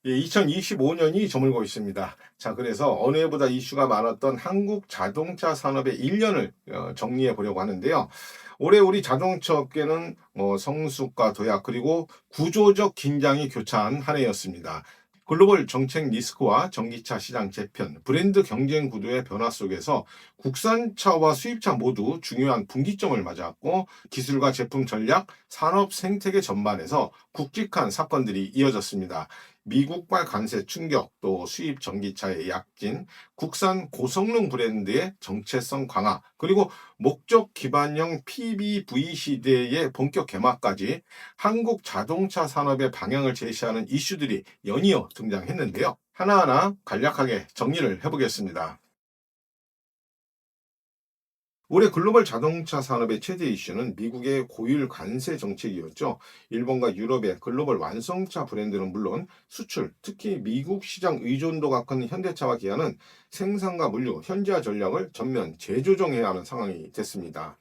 예, 2025년이 저물고 있습니다. 자, 그래서 어느 해보다 이슈가 많았던 한국 자동차 산업의 1년을 정리해 보려고 하는데요. 올해 우리 자동차 업계는 성숙과 도약 그리고 구조적 긴장이 교차한 한 해였습니다. 글로벌 정책 리스크와 전기차 시장 재편, 브랜드 경쟁 구도의 변화 속에서 국산차와 수입차 모두 중요한 분기점을 맞았고 기술과 제품 전략, 산업 생태계 전반에서 굵직한 사건들이 이어졌습니다. 미국발 관세 충격, 또 수입 전기차의 약진, 국산 고성능 브랜드의 정체성 강화, 그리고 목적 기반형 PBV 시대의 본격 개막까지 한국 자동차 산업의 방향을 제시하는 이슈들이 연이어 등장했는데요. 하나하나 간략하게 정리를 해보겠습니다. 올해 글로벌 자동차 산업의 최대 이슈는 미국의 고율 관세 정책이었죠. 일본과 유럽의 글로벌 완성차 브랜드는 물론 수출, 특히 미국 시장 의존도가 큰 현대차와 기아는 생산과 물류, 현지화 전략을 전면 재조정해야 하는 상황이 됐습니다.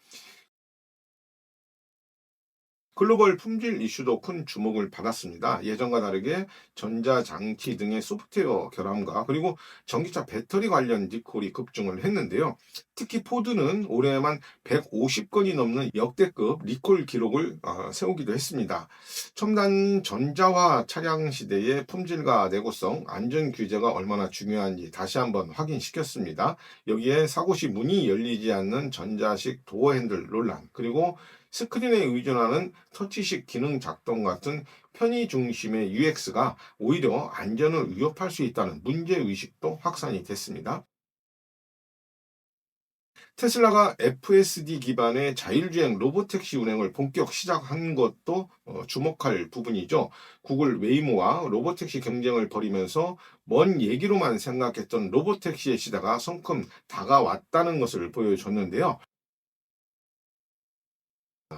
글로벌 품질 이슈도 큰 주목을 받았습니다. 예전과 다르게 전자장치 등의 소프트웨어 결함과 그리고 전기차 배터리 관련 리콜이 급증을 했는데요. 특히 포드는 올해만 150건이 넘는 역대급 리콜 기록을 세우기도 했습니다. 첨단 전자화 차량 시대의 품질과 내구성, 안전 규제가 얼마나 중요한지 다시 한번 확인시켰습니다. 여기에 사고 시 문이 열리지 않는 전자식 도어 핸들 논란, 그리고 스크린에 의존하는 터치식 기능 작동 같은 편의 중심의 UX가 오히려 안전을 위협할 수 있다는 문제의식도 확산이 됐습니다. 테슬라가 FSD 기반의 자율주행 로보택시 운행을 본격 시작한 것도 주목할 부분이죠. 구글 웨이모와 로보택시 경쟁을 벌이면서 먼 얘기로만 생각했던 로보택시의 시대가 성큼 다가왔다는 것을 보여줬는데요.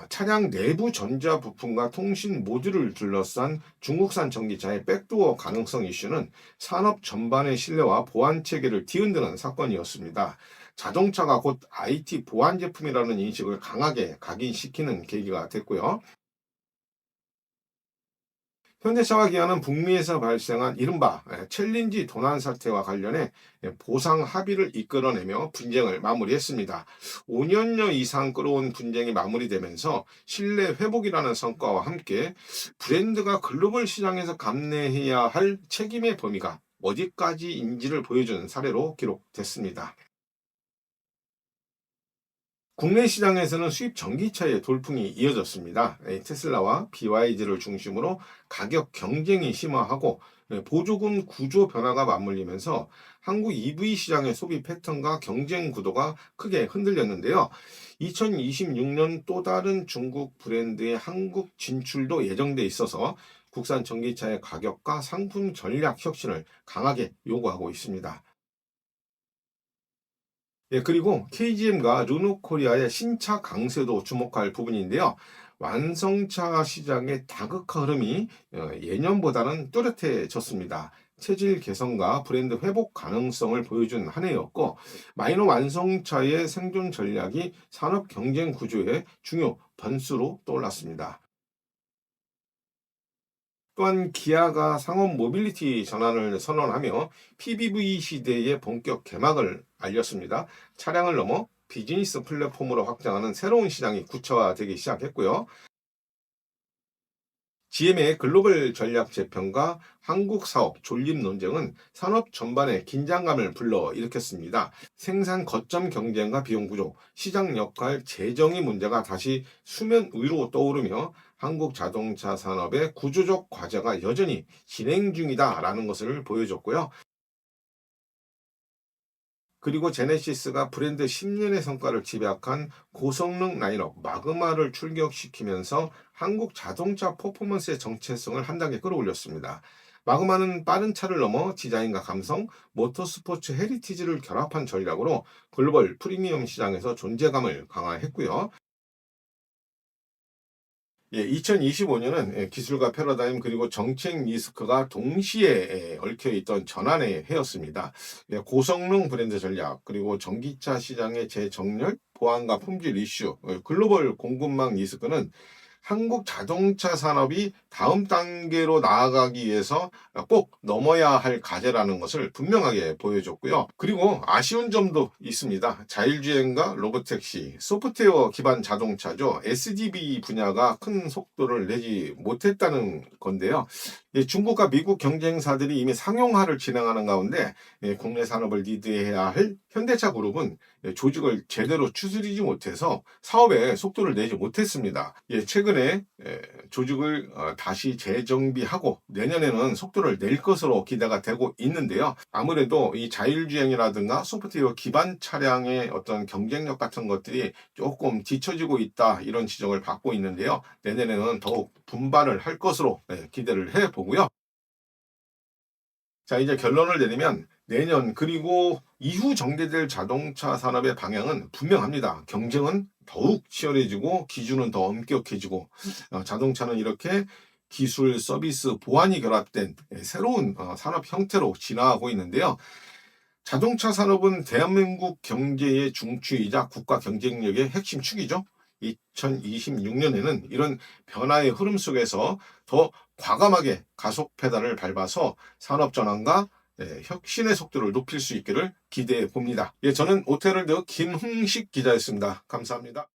차량 내부 전자 부품과 통신 모듈을 둘러싼 중국산 전기차의 백도어 가능성 이슈는 산업 전반의 신뢰와 보안 체계를 뒤흔드는 사건이었습니다. 자동차가 곧 IT 보안 제품이라는 인식을 강하게 각인시키는 계기가 됐고요. 현대차와 기아는 북미에서 발생한 이른바 챌린지 도난 사태와 관련해 보상 합의를 이끌어내며 분쟁을 마무리했습니다. 5년여 이상 끌어온 분쟁이 마무리되면서 신뢰 회복이라는 성과와 함께 브랜드가 글로벌 시장에서 감내해야 할 책임의 범위가 어디까지인지를 보여주는 사례로 기록됐습니다. 국내 시장에서는 수입 전기차의 돌풍이 이어졌습니다. 테슬라와 BYD를 중심으로 가격 경쟁이 심화하고 보조금 구조 변화가 맞물리면서 한국 EV 시장의 소비 패턴과 경쟁 구도가 크게 흔들렸는데요. 2026년 또 다른 중국 브랜드의 한국 진출도 예정돼 있어서 국산 전기차의 가격과 상품 전략 혁신을 강하게 요구하고 있습니다. 예, 그리고 KGM과 르노코리아의 신차 강세도 주목할 부분인데요. 완성차 시장의 다극화 흐름이 예년보다는 뚜렷해졌습니다. 체질 개선과 브랜드 회복 가능성을 보여준 한 해였고, 마이너 완성차의 생존 전략이 산업 경쟁 구조의 중요 변수로 떠올랐습니다. 또한 기아가 상업 모빌리티 전환을 선언하며 PBV 시대의 본격 개막을 알렸습니다. 차량을 넘어 비즈니스 플랫폼으로 확장하는 새로운 시장이 구체화되기 시작했고요. GM의 글로벌 전략 재편과 한국 사업 존립 논쟁은 산업 전반에 긴장감을 불러일으켰습니다. 생산 거점 경쟁과 비용 부족, 시장 역할 재정의 문제가 다시 수면 위로 떠오르며 한국 자동차 산업의 구조적 과제가 여전히 진행 중이다라는 것을 보여줬고요. 그리고 제네시스가 브랜드 10년의 성과를 집약한 고성능 라인업 마그마를 출격시키면서 한국 자동차 퍼포먼스의 정체성을 한 단계 끌어올렸습니다. 마그마는 빠른 차를 넘어 디자인과 감성, 모터스포츠 헤리티지를 결합한 전략으로 글로벌 프리미엄 시장에서 존재감을 강화했고요. 예, 2025년은 기술과 패러다임 그리고 정책 리스크가 동시에 얽혀 있던 전환의 해였습니다. 예, 고성능 브랜드 전략, 그리고 전기차 시장의 재정렬, 보안과 품질 이슈, 글로벌 공급망 리스크는 한국 자동차 산업이 다음 단계로 나아가기 위해서 꼭 넘어야 할 과제라는 것을 분명하게 보여줬고요. 그리고 아쉬운 점도 있습니다. 자율주행과 로보택시, 소프트웨어 기반 자동차죠. SDV 분야가 큰 속도를 내지 못했다는 건데요. 중국과 미국 경쟁사들이 이미 상용화를 진행하는 가운데 국내 산업을 리드해야 할 현대차 그룹은 조직을 제대로 추스리지 못해서 사업에 속도를 내지 못했습니다. 최근에 조직을 다시 재정비하고 내년에는 속도를 낼 것으로 기대가 되고 있는데요. 아무래도 이 자율주행이라든가 소프트웨어 기반 차량의 어떤 경쟁력 같은 것들이 조금 뒤처지고 있다, 이런 지적을 받고 있는데요. 내년에는 더욱 분발을 할 것으로 기대를 해보고요. 자, 이제 결론을 내리면 내년 그리고 이후 전개될 자동차 산업의 방향은 분명합니다. 경쟁은 더욱 치열해지고 기준은 더 엄격해지고 자동차는 이렇게 기술, 서비스, 보안이 결합된 새로운 산업 형태로 진화하고 있는데요. 자동차 산업은 대한민국 경제의 중추이자 국가 경쟁력의 핵심 축이죠. 2026년에는 이런 변화의 흐름 속에서 더 과감하게 가속 페달을 밟아서 산업 전환과 혁신의 속도를 높일 수 있기를 기대해 봅니다. 저는 오태럴드 김흥식 기자였습니다. 감사합니다.